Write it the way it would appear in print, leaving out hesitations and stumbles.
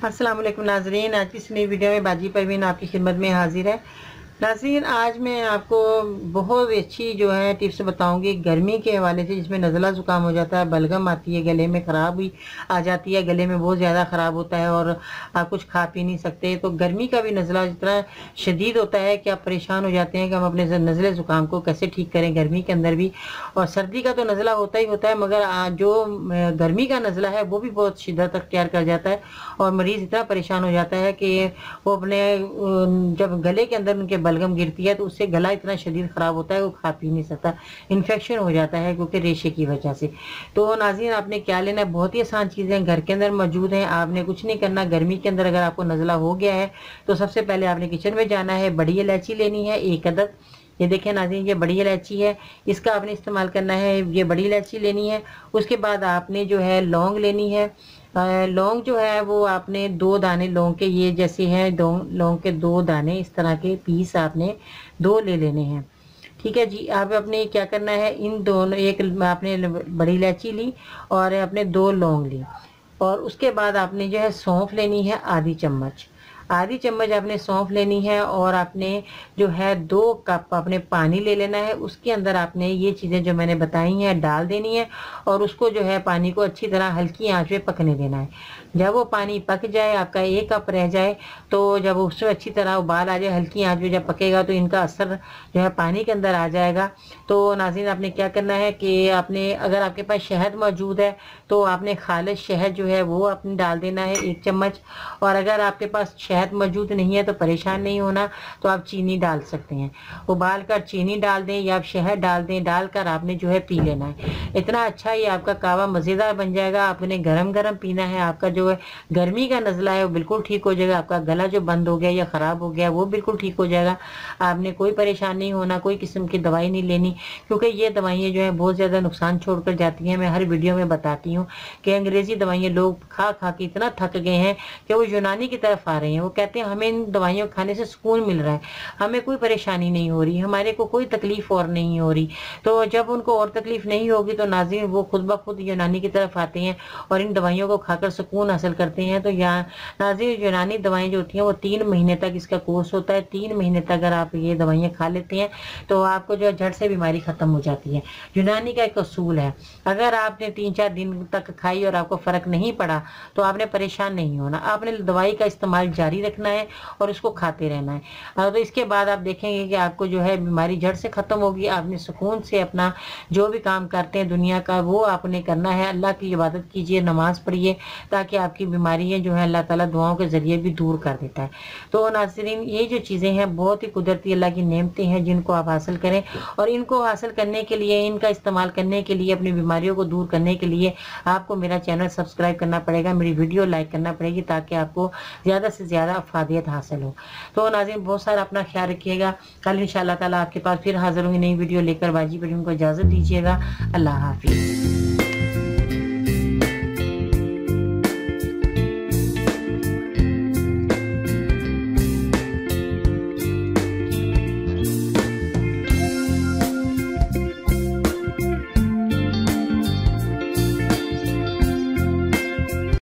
अस्सलाम वालेकुम नाजरीन, आज की इस नई वीडियो में बाजी परवीन आपकी खिदमत में हाजिर है। नाज़रीन, आज मैं आपको बहुत अच्छी जो है टिप्स बताऊंगी गर्मी के हवाले से, जिसमें नज़ला ज़ुकाम हो जाता है, बलगम आती है, गले में ख़राब भी आ जाती है, गले में बहुत ज़्यादा ख़राब होता है और आप कुछ खा पी नहीं सकते। तो गर्मी का भी नज़ला इतना शदीद होता है कि आप परेशान हो जाते हैं कि हम अपने नज़ले ज़ुकाम को कैसे ठीक करें गर्मी के अंदर भी। और सर्दी का तो नज़ला होता ही होता है, मगर जो गर्मी का नज़ला है वो भी बहुत शिद्दत अख्तियार कर जाता है और मरीज़ इतना परेशान हो जाता है कि वो अपने जब गले के अंदर उनके बलगम गिरती है तो उससे गला इतना शदीद ख़राब होता है वो खा पी नहीं सकता, इन्फेक्शन हो जाता है क्योंकि रेशे की वजह से। तो नाज़रीन, आपने क्या लेना है, बहुत ही आसान चीज़ें घर के अंदर मौजूद हैं। आपने कुछ नहीं करना, गर्मी के अंदर अगर आपको नज़ला हो गया है तो सबसे पहले आपने किचन में जाना है, बड़ी इलायची लेनी है 1 अदद। ये देखें नाज़रीन, ये बड़ी इलायची है, इसका आपने इस्तेमाल करना है, ये बड़ी इलायची लेनी है। उसके बाद आपने जो है लौंग लेनी है। लौंग जो है वो आपने 2 दाने लौंग के, ये जैसे हैं लौंग के 2 दाने, इस तरह के पीस आपने 2 ले लेने हैं। ठीक है जी। आप अपने क्या करना है, इन दोनों, एक आपने बड़ी इलायची ली और अपने 2 लौंग ली, और उसके बाद आपने जो है सौंफ लेनी है आधी चम्मच आपने सौंफ लेनी है, और आपने जो है 2 कप आपने पानी ले लेना है। उसके अंदर आपने ये चीज़ें जो मैंने बताई हैं डाल देनी है और उसको जो है पानी को अच्छी तरह हल्की आंच पे पकने देना है। जब वो पानी पक जाए, आपका 1 कप रह जाए, तो जब उसमें अच्छी तरह उबाल आ जाए, हल्की आंच पे जब पकेगा तो इनका असर जो है पानी के अंदर आ जाएगा। तो नाज़रीन, आपने क्या करना है कि आपने, अगर आपके पास शहद मौजूद है तो आपने खालिश शहद जो है वो आपने डाल देना है 1 चम्मच, और अगर आपके पास शहद मौजूद नहीं है तो परेशान नहीं होना, तो आप चीनी डाल सकते हैं। उबाल कर चीनी डाल दें या आप शहद डाल दें, डालकर आपने जो है पी लेना है। इतना अच्छा ये आपका कहवा मज़ेदार बन जाएगा। आपने गरम गरम पीना है, आपका जो है गर्मी का नज़ला है वो बिल्कुल ठीक हो जाएगा। आपका गला जो बंद हो गया या ख़राब हो गया वो बिल्कुल ठीक हो जाएगा। आपने कोई परेशान नहीं होना, कोई किस्म की दवाई नहीं लेनी, क्योंकि ये दवाइयाँ जो है बहुत ज़्यादा नुकसान छोड़ कर जाती हैं। मैं हर वीडियो में बताती हूँ कि अंग्रेज़ी दवाइयाँ लोग खा खा के इतना थक गए हैं कि वो यूनानी की तरफ आ रहे हैं। वो कहते हैं हमें इन दवाइयों खाने से सुकून मिल रहा है, हमें कोई परेशानी नहीं हो रही, हमारे को कोई तकलीफ और नहीं हो रही। तो जब उनको और तकलीफ नहीं होगी तो नाज़रीन वो खुद ब खुद यूनानी की तरफ आते हैं और इन दवाइयों को खाकर सुकून हासिल करते हैं। तो यहाँ नाज़रीन, यूनानी दवाएं जो होती हैं वो 3 महीने तक इसका कोर्स होता है। 3 महीने तक अगर आप ये दवाइयाँ खा लेते हैं तो आपको जो है झट से बीमारी ख़त्म हो जाती है। यूनानी का एक असूल है, अगर आपने 3-4 दिन तक खाई और आपको फ़र्क नहीं पड़ा तो आपने परेशान नहीं होना, आपने दवाई का इस्तेमाल जारी रखना है और उसको खाते रहना है। तो इसके बाद आप देखेंगे कि आपको जो है बीमारी जड़ से ख़त्म होगी। आपने सुकून से अपना जो भी काम करते हैं दुनिया का वो आपने करना है। अल्लाह की इबादत कीजिए, नमाज़ पढ़िए, ताकि आपकी बीमारियाँ जो है अल्लाह ताला दुआओं के ज़रिए भी दूर कर देता है। तो नाज़रीन, ये जो चीज़ें हैं बहुत ही कुदरती अल्लाह की नेमतें हैं जिनको आप हासिल करें, और इनको हासिल करने के लिए, इनका इस्तेमाल करने के लिए, अपनी बीमारियों को दूर करने के लिए आपको मेरा चैनल सब्सक्राइब करना पड़ेगा, मेरी वीडियो लाइक करना पड़ेगी, ताकि आपको ज़्यादा से ज़्यादा अफादियत हासिल हो। तो नाज़रीन, बहुत सारा अपना ख्याल रखिएगा। कल इंशाअल्लाह ताला आपके पास फिर हाज़िर होंगी नई वीडियो लेकर। बाजी पर उनको इजाज़त दीजिएगा। अल्लाह हाफ़िज़।